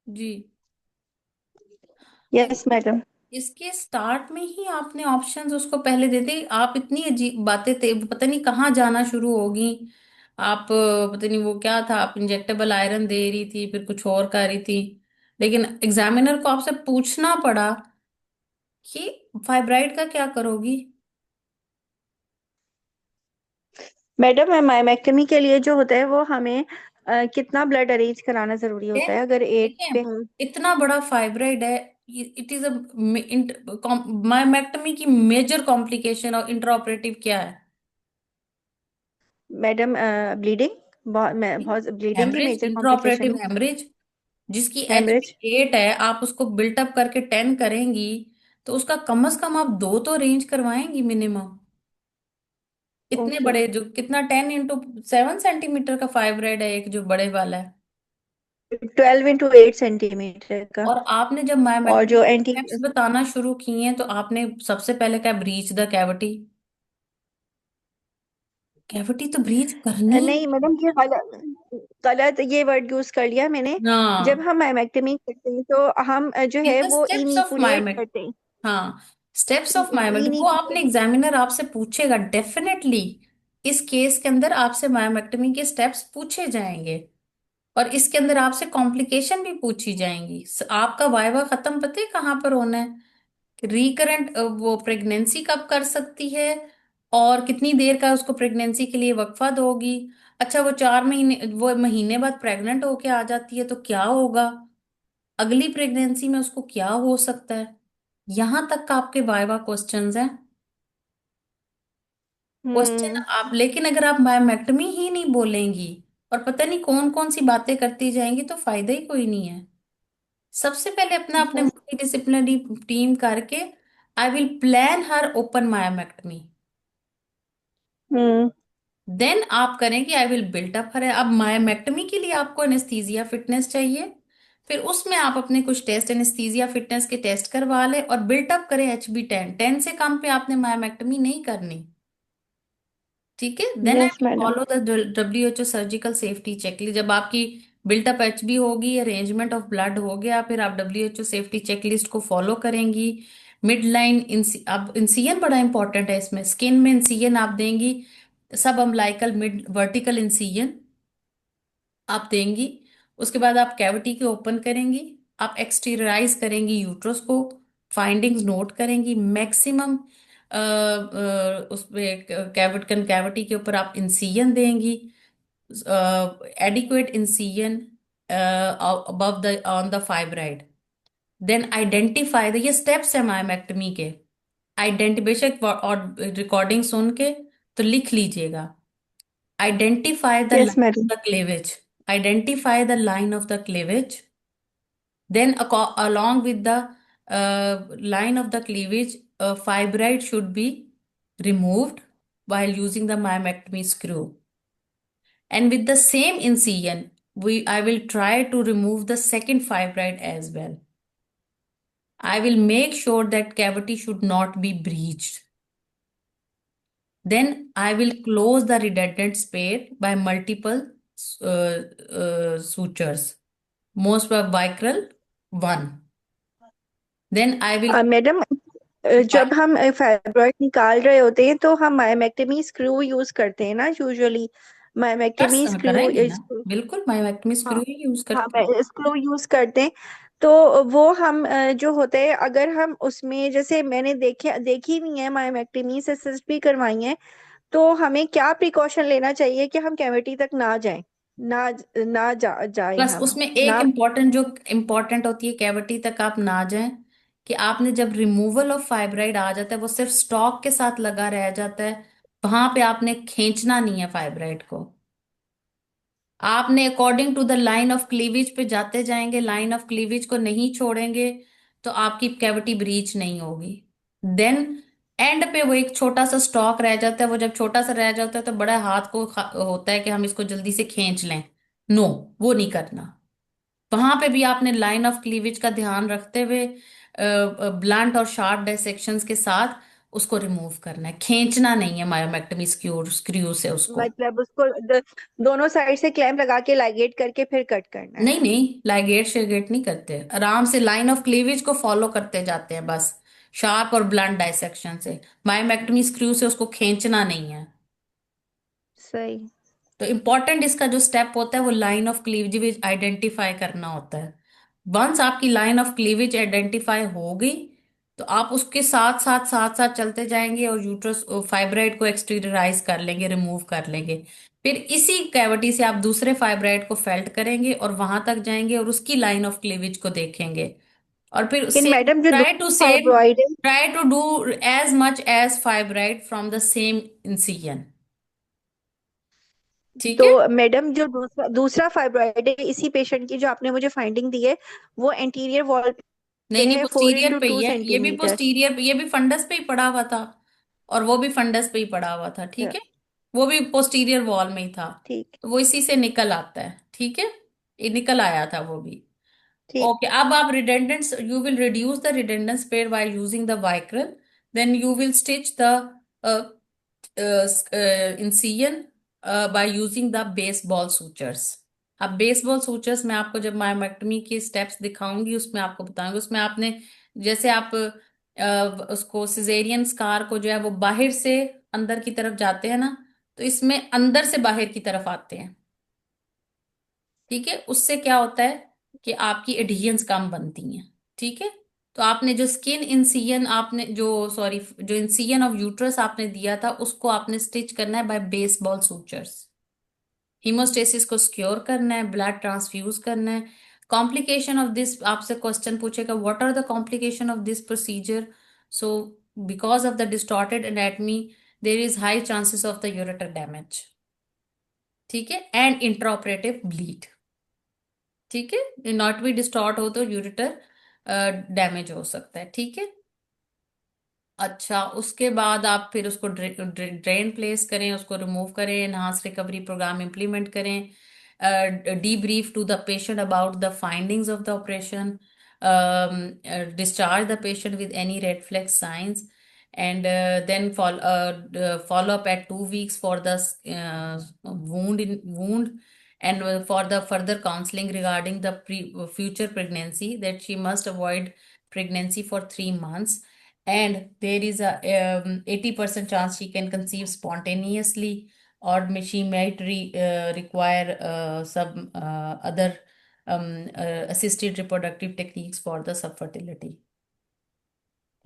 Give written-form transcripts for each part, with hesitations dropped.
जी। Yes madam. इसके start में ही आपने ऑप्शंस उसको पहले दे दी। आप इतनी अजीब बातें थे, पता नहीं कहाँ जाना शुरू होगी। आप पता नहीं वो क्या था, आप इंजेक्टेबल आयरन दे रही थी, फिर कुछ और कर रही थी। लेकिन एग्जामिनर को आपसे पूछना पड़ा कि फाइब्राइड का क्या करोगी। मैडम मायोमेक्टमी के लिए जो होता है वो हमें कितना ब्लड अरेंज कराना जरूरी होता है, अगर एट देखें, पे हम। इतना बड़ा फाइब्राइड है, इट इज अ मायोमेक्टमी की मेजर कॉम्प्लिकेशन और इंट्राऑपरेटिव क्या है? मैडम ब्लीडिंग, बहुत ब्लीडिंग की हेमरेज, मेजर कॉम्प्लिकेशन इंट्राऑपरेटिव है। हेमरेज। जिसकी एच हेमरेज। पी एट है, आप उसको बिल्टअप करके 10 करेंगी, तो उसका कम से कम आप दो तो रेंज करवाएंगी मिनिमम। इतने ओके। बड़े जो कितना 10 × 7 सेंटीमीटर का फाइब्राइड है एक जो बड़े वाला है। 12 × 8 सेंटीमीटर का। और आपने जब और मायोमेक्टमी जो के एंटी। स्टेप्स बताना शुरू किए हैं, तो आपने सबसे पहले क्या, ब्रीच द कैविटी। कैविटी तो ब्रीच करनी नहीं है। मैडम, ये गलत गलत ये वर्ड यूज कर लिया मैंने। जब हाँ, हम मायोमेक्टमी करते हैं तो हम जो इन है द वो स्टेप्स ऑफ इनिकुलेट मायोमेक्ट करते हैं। हाँ, स्टेप्स ऑफ मायोमेक्ट वो आपने, इनिकुलेट। एग्जामिनर आपसे पूछेगा डेफिनेटली। इस केस के अंदर आपसे मायोमेक्टमी के स्टेप्स पूछे जाएंगे, और इसके अंदर आपसे कॉम्प्लिकेशन भी पूछी जाएंगी। आपका वाइवा खत्म पता है कहाँ पर होना है? रिकरेंट वो प्रेगनेंसी कब कर सकती है, और कितनी देर का उसको प्रेगनेंसी के लिए वक्फा दोगी। अच्छा, वो 4 महीने, वो महीने बाद प्रेग्नेंट होके आ जाती है तो क्या होगा, अगली प्रेगनेंसी में उसको क्या हो सकता है। यहां तक का आपके वाइवा क्वेश्चंस हैं। क्वेश्चन हम्म। आप, लेकिन अगर आप मायोमेक्टमी ही नहीं बोलेंगी और पता नहीं कौन कौन सी बातें करती जाएंगी, तो फायदा ही कोई नहीं है। सबसे पहले अपना अपने यस। मल्टी डिसिप्लिनरी टीम करके, I will plan her open myomectomy. Hmm. Then आप करेंगे I will built up her. अब मायोमेक्टमी के लिए आपको एनेस्थीसिया फिटनेस चाहिए, फिर उसमें आप अपने कुछ टेस्ट एनेस्थीसिया फिटनेस के टेस्ट करवा लें और बिल्टअप करें HB10। 10 से कम पे आपने मायोमेक्टमी नहीं करनी। ठीक है, then I yes will madam. Follow the WHO surgical safety checklist. जब आपकी बिल्टअप HB होगी, अरेंजमेंट ऑफ ब्लड हो गया, फिर आप WHO सेफ्टी चेकलिस्ट को फॉलो करेंगी। मिड लाइन अब इंसिजन बड़ा इंपॉर्टेंट है इसमें, स्किन में इंसिजन आप देंगी, सब अम्बिलिकल मिड वर्टिकल इंसिजन आप देंगी। उसके बाद आप कैविटी के ओपन करेंगी, आप एक्सटीरियराइज करेंगी यूट्रस को, फाइंडिंग्स नोट करेंगी मैक्सिमम। उसमें कैविट कनकैविटी के ऊपर आप इंसिजन देंगी, adequate incision above the on the fibroid. Then identify the, ये स्टेप्स है मायोमेक्टमी के। आइडेंटि बेशक और रिकॉर्डिंग सुन के तो लिख लीजिएगा। Identify the yes line of madam. the cleavage. Identify the line of the cleavage. Then, along with the line of the cleavage, fibroid should be removed while using the myomectomy screw. And with the same incision, I will try to remove the second fibroid as well. I will make sure that cavity should not be breached. Then I will close the redundant spare by multiple sutures, most by vicral one. Then I will madam, bi- जब हम fibroid निकाल रहे होते हैं तो हम myomectomy screw use करते हैं ना यूजुअली। कर मायोमेक्टमी स्क्रू करेंगे ना, इज। बिल्कुल मायोमेक्टमी हाँ। स्क्रू ही यूज हाँ, करते हैं। स्क्रू यूज करते हैं। तो वो हम जो होते हैं, अगर हम उसमें जैसे मैंने देखी हुई है मायोमेक्टमी से भी करवाई है, तो हमें क्या प्रिकॉशन लेना चाहिए कि हम कैविटी तक ना जाएं, ना ना जाए प्लस हम उसमें एक ना। इम्पॉर्टेंट जो इम्पॉर्टेंट होती है, कैविटी तक आप ना जाएं, कि आपने जब रिमूवल ऑफ फाइब्राइड आ जाता है, वो सिर्फ स्टॉक के साथ लगा रह जाता है, वहां पे आपने खींचना नहीं है फाइब्राइड को। आपने according to the line of cleavage पे जाते जाएंगे, लाइन ऑफ क्लीवेज को नहीं छोड़ेंगे, तो आपकी कैविटी ब्रीच नहीं होगी। देन एंड पे वो एक छोटा सा स्टॉक रह जाता है, वो जब छोटा सा रह जाता है तो बड़ा हाथ को होता है कि हम इसको जल्दी से खींच लें। नो, वो नहीं करना। वहां पे भी आपने लाइन ऑफ क्लीवेज का ध्यान रखते हुए ब्लंट और शार्प डायसेक्शंस के साथ उसको रिमूव करना है, खींचना नहीं है मायोमेक्टमी स्क्रू स्क्रू से उसको। मतलब उसको दोनों साइड से क्लैंप लगा के लाइगेट करके फिर कट करना है? नहीं नहीं, लाइगेट शेगेट नहीं करते, आराम से लाइन ऑफ क्लीवेज को फॉलो करते जाते हैं बस, शार्प और ब्लंट डाइसेक्शन से। मायोमेक्टमी स्क्रू से उसको खींचना नहीं है। सही। तो इम्पॉर्टेंट इसका जो स्टेप होता है वो लाइन ऑफ क्लीवेज आइडेंटिफाई करना होता है। वंस आपकी लाइन ऑफ क्लीवेज आइडेंटिफाई हो गई, तो आप उसके साथ साथ साथ साथ चलते जाएंगे और यूट्रस फाइब्राइड को एक्सटीरियराइज कर लेंगे, रिमूव कर लेंगे। फिर इसी कैविटी से आप दूसरे फाइब्राइड को फेल्ट करेंगे और वहां तक जाएंगे और उसकी लाइन ऑफ क्लीवेज को देखेंगे। और फिर लेकिन उससे मैडम जो ट्राई टू दूसरा सेव, फाइब्रॉइड है, try to do as much as fibroid from the same incision. ठीक तो है। मैडम जो दूसरा दूसरा फाइब्रॉइड है इसी पेशेंट की जो आपने मुझे फाइंडिंग दी है, वो एंटीरियर वॉल नहीं पे नहीं, है, फोर पोस्टीरियर इंटू पे ही टू है, ये भी सेंटीमीटर पोस्टीरियर पे, ये भी फंडस पे ही पड़ा हुआ था और वो भी फंडस पे ही पड़ा हुआ था, ठीक है। वो भी पोस्टीरियर वॉल में ही था। ठीक। तो वो इसी से निकल आता है, ठीक है। ये निकल आया था वो भी। ठीक। ओके, अब आप redundance, you will reduce the redundance pair by using the Vicryl, then you will stitch the incision by using the baseball sutures। अब बेसबॉल सूचर्स मैं आपको जब मायोमेक्टमी की स्टेप्स दिखाऊंगी उसमें आपको बताऊंगी। उसमें आपने, जैसे आप उसको सिजेरियन स्कार को जो है वो बाहर से अंदर की तरफ जाते हैं ना, तो इसमें अंदर से बाहर की तरफ आते हैं, ठीक है। उससे क्या होता है कि आपकी एडहेजन्स कम बनती हैं, ठीक है। तो आपने जो स्किन इंसिजन आपने जो, सॉरी, जो इंसिजन ऑफ यूट्रस आपने दिया था उसको आपने स्टिच करना है बाय बेसबॉल सूचर्स। हीमोस्टेसिस को सिक्योर करना है, ब्लड ट्रांसफ्यूज करना है। कॉम्प्लिकेशन ऑफ दिस आपसे क्वेश्चन पूछेगा, what are the complication of this procedure. So because of the distorted anatomy there is high chances of the ureter damage, ठीक है, and intraoperative bleed, ठीक है। नॉट भी distort हो तो यूरेटर डैमेज हो सकता है, ठीक है। अच्छा, उसके बाद आप फिर उसको ड्रेन प्लेस करें, उसको रिमूव करें, एनहांस रिकवरी प्रोग्राम इम्प्लीमेंट करें, debrief to the patient about the findings of the operation, discharge the patient with any red flag signs, and then follow up at 2 weeks for the wound, and for the further counseling regarding the future pregnancy, that she must avoid pregnancy for 3 months, and there is a 80% chance she can conceive spontaneously, or she might require some other assisted reproductive techniques for the subfertility,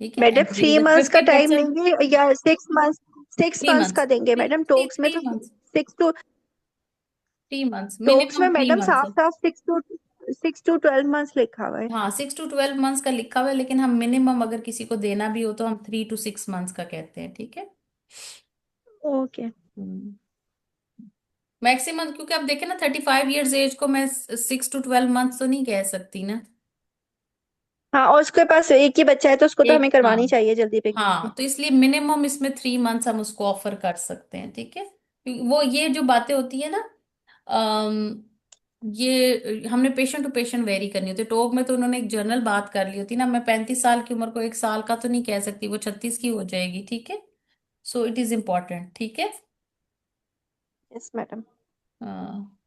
ठीक है। Madam and there is three a months का time 50%। लेंगे या 6 months? Six three months months का देंगे three madam, three टोक्स में three तो months 6 to, 3 months, टोक्स में मिनिमम थ्री मैडम मंथ्स साफ है। साफ 6 टू 12 मंथ्स लिखा हुआ है। हाँ, 6 to 12 months का लिखा हुआ है, लेकिन हम मिनिमम अगर किसी को देना भी हो तो हम 3 to 6 months का कहते हैं, ठीक है। ओके। मैक्सिमम, क्योंकि आप देखें ना 35 years एज को मैं 6 to 12 months तो नहीं कह सकती ना। हाँ, और उसके पास एक ही बच्चा है तो उसको तो एक, हमें हाँ, करवानी चाहिए जल्दी हाँ, प्रेगनेंसी। तो इसलिए मिनिमम इसमें 3 months हम उसको ऑफर कर सकते हैं, ठीक है। वो ये जो बातें होती है ना, अम, ये हमने पेशेंट टू पेशेंट वेरी करनी होती है। टोक में तो उन्होंने एक जनरल बात कर ली होती ना, मैं 35 साल की उम्र को 1 साल का तो नहीं कह सकती, वो 36 की हो जाएगी, ठीक है। सो इट इज इम्पोर्टेंट, ठीक है। Yes madam. हाँ।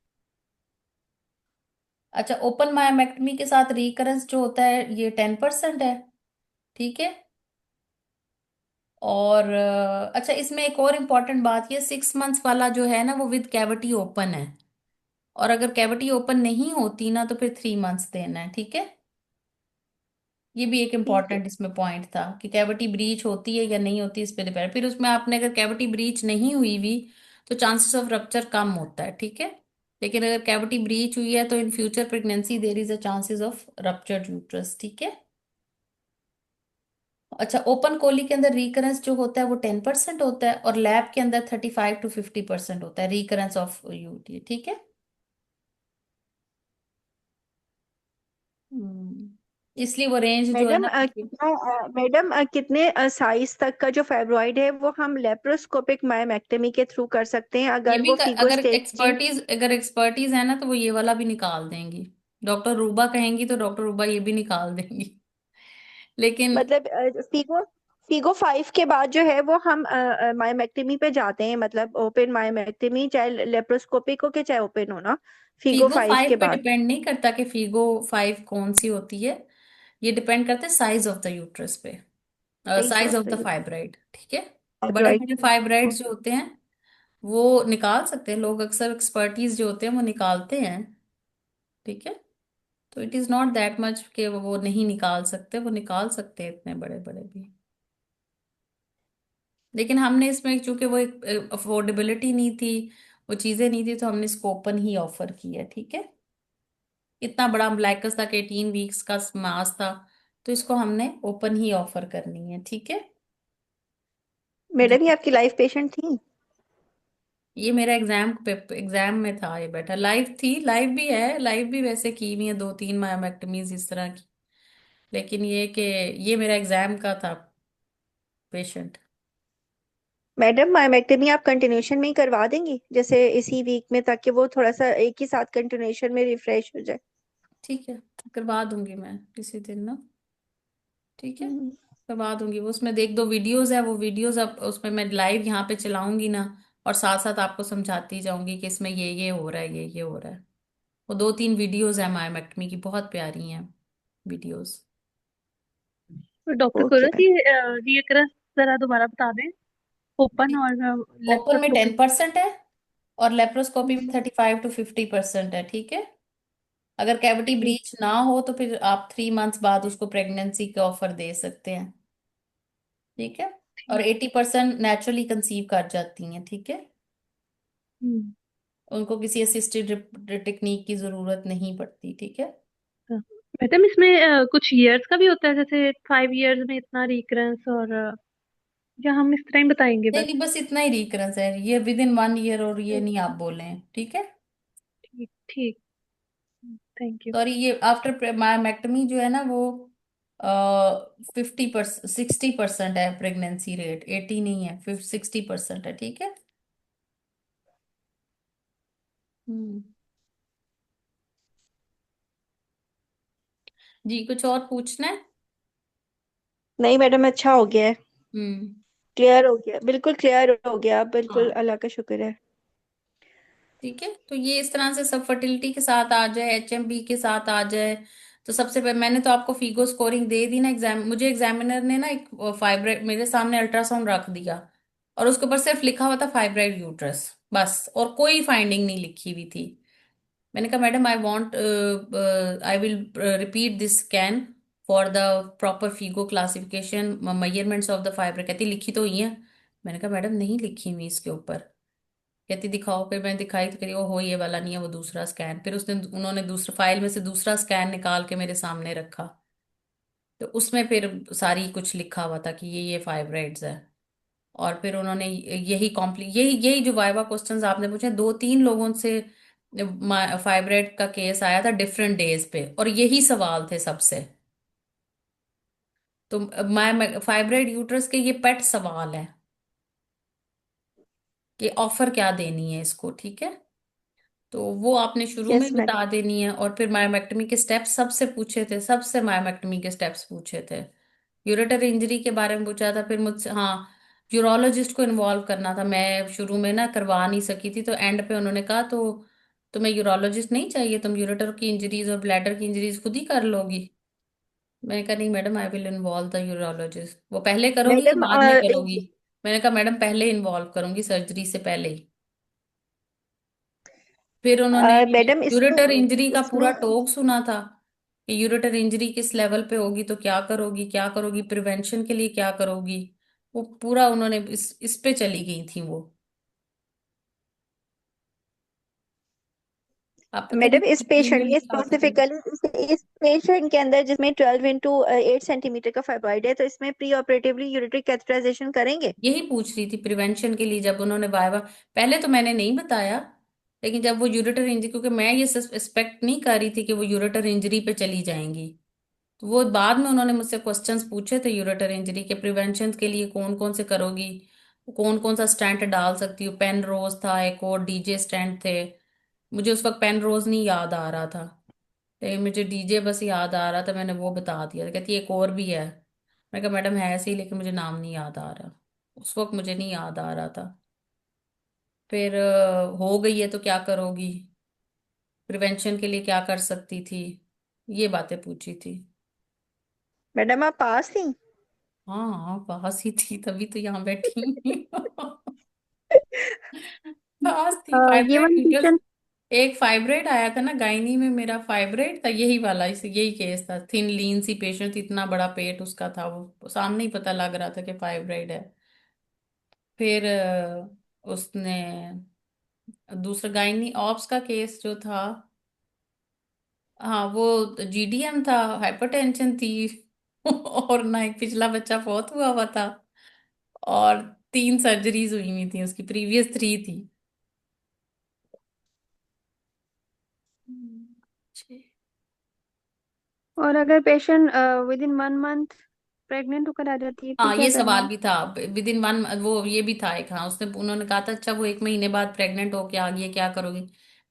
अच्छा, ओपन मायोमेक्टमी के साथ रिकरेंस जो होता है ये 10% है, ठीक है। और अच्छा, इसमें एक और इम्पॉर्टेंट बात, ये 6 months वाला जो है ना वो विद कैविटी ओपन है, और अगर कैविटी ओपन नहीं होती ना तो फिर 3 months देना है, ठीक है। ये भी एक ठीक है। इम्पॉर्टेंट इसमें पॉइंट था कि कैविटी ब्रीच होती है या नहीं होती, इस पे डिपेंड। फिर उसमें आपने अगर कैविटी ब्रीच नहीं हुई भी तो चांसेस ऑफ रप्चर कम होता है, ठीक है। लेकिन अगर कैविटी ब्रीच हुई है तो in future pregnancy there is a chances of ruptured uterus, ठीक है। अच्छा, ओपन कोली के अंदर रिकरेंस जो होता है वो 10% होता है, और लैब के अंदर 35 to 50% होता है रिकरेंस ऑफ यूटी, ठीक है। इसलिए वो रेंज जो है मैडम ना, कितने साइज तक का जो फाइब्रॉइड है वो हम लेप्रोस्कोपिक मायोमेक्टमी के थ्रू कर सकते हैं ये अगर भी वो फिगो स्टेजिंग? अगर एक्सपर्टीज है ना तो वो ये वाला भी निकाल देंगी। डॉक्टर रूबा कहेंगी तो डॉक्टर रूबा ये भी निकाल देंगी, लेकिन मतलब फिगो फीगो 5 के बाद जो है वो हम मायोमेक्टमी पे जाते हैं, मतलब ओपन मायोमेक्टमी, चाहे लेप्रोस्कोपिक हो के चाहे ओपन हो ना, फीगो फीगो 5 फाइव के पे बाद। डिपेंड नहीं करता कि फीगो फाइव कौन सी होती है। ये डिपेंड करता है साइज ऑफ द यूट्रस पे, size size of of the the fibroid, ठीक है। बड़े फाइब्रॉइड। बड़े फाइब्राइड्स जो होते हैं वो निकाल सकते हैं लोग, अक्सर एक्सपर्टीज जो होते हैं वो निकालते हैं, ठीक है। तो it is not that much कि वो नहीं निकाल सकते, वो निकाल सकते हैं इतने बड़े बड़े भी। लेकिन हमने इसमें चूंकि वो एक अफोर्डेबिलिटी नहीं थी, वो चीजें नहीं थी, तो हमने इसको ओपन ही ऑफर किया, ठीक है। इतना बड़ा ब्लैकस था, 18 वीक्स का मास था, तो इसको हमने ओपन ही ऑफर करनी है, ठीक है। जी। मैडम ये आपकी लाइफ पेशेंट थी? ये मेरा एग्जाम में था, ये बेटा लाइव थी, लाइव भी है, लाइव भी वैसे की हुई है 2-3 मायोमेक्टमीज इस तरह की। लेकिन ये कि ये मेरा एग्जाम का था पेशेंट। मैडम मायोमेक्टमी आप कंटिन्यूशन में ही करवा देंगी, जैसे इसी वीक में, ताकि वो थोड़ा सा एक ही साथ कंटिन्यूशन में रिफ्रेश हो जाए। ठीक है, करवा दूंगी मैं किसी दिन ना, ठीक है। हम्म। करवा दूंगी, वो उसमें देख, 2 वीडियोस है, वो वीडियोस अब उसमें मैं लाइव यहाँ पे चलाऊंगी ना, और साथ साथ आपको समझाती जाऊंगी कि इसमें ये हो रहा है, ये हो रहा है। वो 2-3 वीडियोस है मायोमेक्टमी की, बहुत प्यारी हैं वीडियोस। तो डॉक्टर ओके करो कि मैम। रीअक्रस जरा दोबारा बता दें, ओपन और ओपन में लेप्रोस्कोपी। 10% है, और लेप्रोस्कोपी में हम्म। 35 to 50% है, ठीक है। अगर कैविटी ठीक। ब्रीच ना हो तो फिर आप 3 मंथ्स बाद उसको प्रेगनेंसी के ऑफर दे सकते हैं, ठीक है। और ठीक। 80% नेचुरली कंसीव कर जाती हैं, ठीक है। हम्म। उनको किसी असिस्टेड टेक्निक की जरूरत नहीं पड़ती, ठीक है। हाँ। मैडम इसमें कुछ ईयर्स का भी होता है, जैसे 5 इयर्स में इतना रिकरेंस, और या हम इस तरह ही बताएंगे नहीं बस? नहीं, बस इतना ही रिकरेंस है, ये विद इन 1 ईयर, और ये नहीं आप बोले, ठीक है। ठीक ठीक। Thank you. सॉरी, ये आफ्टर मायोमेक्टमी जो है ना वो 50%, 60% है प्रेगनेंसी रेट, 80 नहीं है, 60% है, ठीक है। हम्म। जी, कुछ और पूछना है? नहीं मैडम, अच्छा हो गया है। हम्म। क्लियर हो गया, बिल्कुल क्लियर हो गया, बिल्कुल हाँ, अल्लाह का शुक्र है। ठीक है। तो ये इस तरह से सब फर्टिलिटी के साथ आ जाए, HMB के साथ आ जाए, तो सबसे पहले मैंने तो आपको फीगो स्कोरिंग दे दी ना एग्जाम, मुझे एग्जामिनर ने ना एक फाइब्राइड मेरे सामने अल्ट्रासाउंड रख दिया, और उसके ऊपर सिर्फ लिखा हुआ था फाइब्राइड यूट्रस, बस, और कोई फाइंडिंग नहीं लिखी हुई थी। मैंने कहा madam I want, I will repeat this scan for the proper Figo classification measurements of the fibre, कहती लिखी तो हुई है। मैंने कहा मैडम नहीं लिखी हुई इसके ऊपर। कहती दिखाओ, फिर मैंने दिखाई तो करी, ओ हो ये वाला नहीं है, वो दूसरा स्कैन, फिर उसने उन्होंने दूसरा फाइल में से दूसरा स्कैन निकाल के मेरे सामने रखा, तो उसमें फिर सारी कुछ लिखा हुआ था कि ये फाइब्राइड्स है। और फिर उन्होंने यही यही जो वाइवा क्वेश्चंस आपने पूछे, 2-3 लोगों से फाइब्राइड का केस आया था डिफरेंट डेज पे, और यही सवाल थे सबसे। तो मैं फाइब्राइड यूट्रस के ये पेट सवाल है कि ऑफर क्या देनी है इसको, ठीक है। तो वो आपने शुरू में यस ही मैडम। बता देनी है, और फिर मायोमेक्टमी के स्टेप्स सबसे पूछे थे, सबसे मायोमेक्टमी के स्टेप्स पूछे थे। यूरेटर इंजरी के बारे में पूछा था, फिर मुझसे, हाँ, यूरोलॉजिस्ट को इन्वॉल्व करना था, मैं शुरू में ना करवा नहीं सकी थी, तो एंड पे उन्होंने कहा तो तुम्हें यूरोलॉजिस्ट नहीं चाहिए, तुम यूरेटर की इंजरीज और ब्लैडर की इंजरीज खुद ही कर लोगी। मैंने कहा नहीं madam, I will involve the urologist. वो पहले करोगी या मैडम बाद में करोगी? मैंने कहा मैडम पहले इन्वॉल्व करूंगी, सर्जरी से पहले ही। फिर उन्होंने मैडम इसमें यूरेटर इंजरी का पूरा इसमें टॉक सुना था कि यूरेटर इंजरी किस लेवल पे होगी तो क्या करोगी, क्या करोगी, प्रिवेंशन के लिए क्या करोगी। वो पूरा उन्होंने इस पे चली गई थी वो। आप पता नहीं मैडम इस कितने में पेशेंट के लिखा होता है। स्पेसिफिकली, इस पेशेंट के अंदर जिसमें 12 × 8 सेंटीमीटर का फाइब्रॉइड है, तो इसमें प्री ऑपरेटिवली यूरेट्रिक कैथेटराइजेशन करेंगे? यही पूछ रही थी प्रिवेंशन के लिए, जब उन्होंने वायवा, पहले तो मैंने नहीं बताया, लेकिन जब वो यूरेटर इंजरी, क्योंकि मैं ये सस्पेक्ट नहीं कर रही थी कि वो यूरेटर इंजरी पे चली जाएंगी, तो वो बाद में उन्होंने मुझसे क्वेश्चंस पूछे थे यूरेटर इंजरी के प्रिवेंशन के लिए कौन कौन से करोगी, कौन कौन सा स्टेंट डाल सकती हूँ, पेन रोज था, एक और डीजे स्टेंट थे। मुझे उस वक्त पेन रोज नहीं याद आ रहा था, लेकिन मुझे डीजे बस याद आ रहा था, मैंने वो बता दिया, कहती एक और भी है। मैं कहा मैडम है ऐसे ही, लेकिन मुझे नाम नहीं याद आ रहा, उस वक्त मुझे नहीं याद आ रहा था। फिर हो गई है तो क्या करोगी, प्रिवेंशन के लिए क्या कर सकती थी, ये बातें पूछी थी। मैडम आप पास थी? हाँ हाँ पास ही थी, तभी तो यहाँ बैठी हूँ। पास थी, ये फाइब्रोइड वाला यूट्रस। क्वेश्चन। एक फाइब्रोइड आया था ना गायनी में, मेरा फाइब्रोइड था यही वाला, इस यही केस था, थिन लीन सी पेशेंट थी, इतना बड़ा पेट उसका था, वो सामने ही पता लग रहा था कि फाइब्रोइड है। फिर उसने दूसरा गायनी ऑप्स का केस जो था, हाँ वो जीडीएम था, हाइपरटेंशन थी। और ना एक पिछला बच्चा बहुत हुआ हुआ था, और 3 सर्जरीज हुई हुई थी, उसकी प्रीवियस 3 थी। छः। और अगर patient with in 1 month pregnant होकर आ जाती है फिर हाँ क्या ये करना सवाल है? भी था, विद इन 1, वो ये भी था एक, हाँ उसने उन्होंने कहा था अच्छा वो 1 महीने बाद प्रेग्नेंट होके आ गई है, क्या करोगी।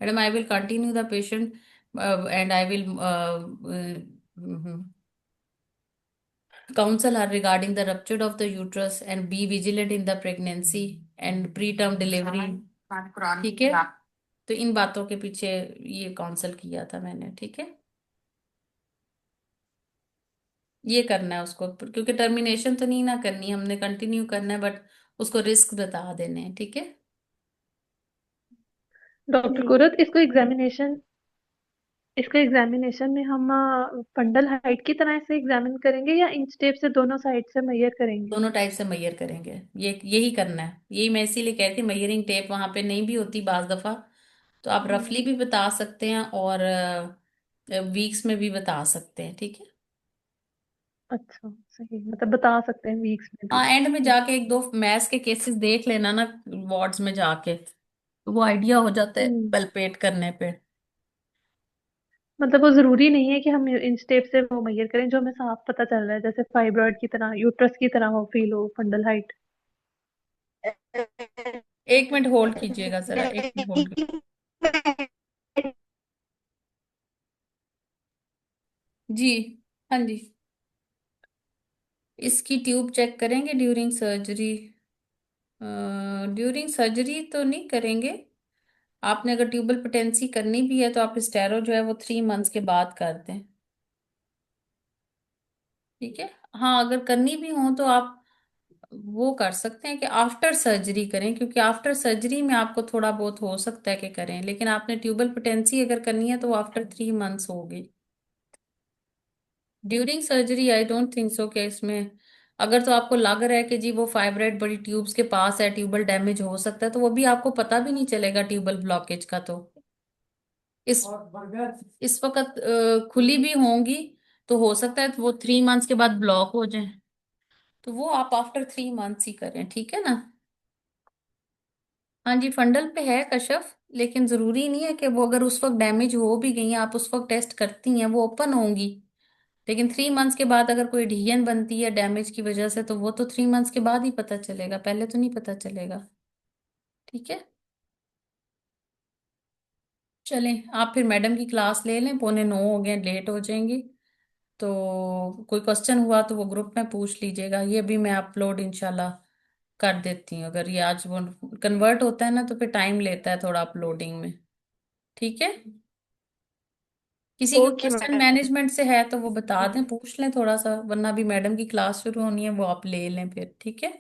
Madam I will continue the patient and I will counsel her regarding the rupture of the uterus and be vigilant in the pregnancy and preterm delivery। ठीक है, तो इन बातों के पीछे ये काउंसल किया था मैंने, ठीक है। ये करना है उसको, क्योंकि टर्मिनेशन तो नहीं ना करनी, हमने कंटिन्यू करना है, बट उसको रिस्क बता देने हैं, ठीक है। डॉक्टर कुरत, इसको एग्जामिनेशन में हम फंडल हाइट की तरह से एग्जामिन करेंगे या इंच टेप से दोनों साइड से मेजर करेंगे? दोनों टाइप से मैयर करेंगे, ये यही करना है, यही मैं इसीलिए कह रही थी, मैयरिंग टेप वहां पे नहीं भी होती बाज दफा, तो आप रफली भी बता सकते हैं और वीक्स में भी बता सकते हैं, ठीक है। अच्छा, सही, मतलब बता सकते हैं वीक्स में भी। हाँ एंड में ठीक। जाके एक दो मैथ्स के केसेस देख लेना ना, वार्ड्स में जाके, तो वो आइडिया हो जाता है हम्म। पलपेट करने पे। मतलब वो जरूरी नहीं है कि हम इंच टेप से वो मेजर करें, जो हमें साफ पता चल रहा है, जैसे फाइब्रॉइड की तरह, यूट्रस की तरह हो, फील हो फंडल हाइट। 1 मिनट होल्ड कीजिएगा जरा, 1 मिनट होल्ड। जी, हाँ जी, इसकी ट्यूब चेक करेंगे ड्यूरिंग सर्जरी। ड्यूरिंग सर्जरी तो नहीं करेंगे, आपने अगर ट्यूबल पोटेंसी करनी भी है तो आप स्टेरो जो है वो 3 मंथ्स के बाद कर दें, ठीक है। हाँ अगर करनी भी हो तो आप वो कर सकते हैं कि आफ्टर सर्जरी करें, क्योंकि आफ्टर सर्जरी में आपको थोड़ा बहुत हो सकता है कि करें, लेकिन आपने ट्यूबल पोटेंसी अगर करनी है तो वो आफ्टर 3 मंथ्स होगी। During surgery I don't think so कि इसमें, अगर तो आपको लग रहा है कि जी वो फाइब्राइड बड़ी ट्यूब्स के पास है, ट्यूबल डैमेज हो सकता है, तो वो भी आपको पता भी नहीं चलेगा ट्यूबल ब्लॉकेज का, तो इस इस वक्त खुली भी होंगी, तो हो सकता है वो 3 मंथ्स के बाद ब्लॉक हो जाए, तो वो आप आफ्टर 3 मंथ्स ही करें, ठीक है ना। हाँ जी फंडल पे है कशफ, लेकिन जरूरी नहीं है कि वो अगर उस वक्त डैमेज हो भी गई है, आप उस वक्त टेस्ट करती हैं वो ओपन होंगी, लेकिन 3 मंथ्स के बाद अगर कोई एडहेजन बनती है डैमेज की वजह से, तो वो तो 3 मंथ्स के बाद ही पता चलेगा, पहले तो नहीं पता चलेगा, ठीक है। चलें आप फिर मैडम की क्लास ले लें, 8:45 हो गए, लेट हो जाएंगी, तो कोई क्वेश्चन हुआ तो वो ग्रुप में पूछ लीजिएगा, ये भी मैं अपलोड इंशाल्लाह कर देती हूँ, अगर ये आज वो कन्वर्ट होता है ना तो फिर टाइम लेता है थोड़ा अपलोडिंग में, ठीक है। किसी को ओके क्वेश्चन मैडम। मैनेजमेंट से है तो वो बता दें, पूछ लें थोड़ा सा, वरना भी मैडम की क्लास शुरू होनी है, वो आप ले लें फिर, ठीक है।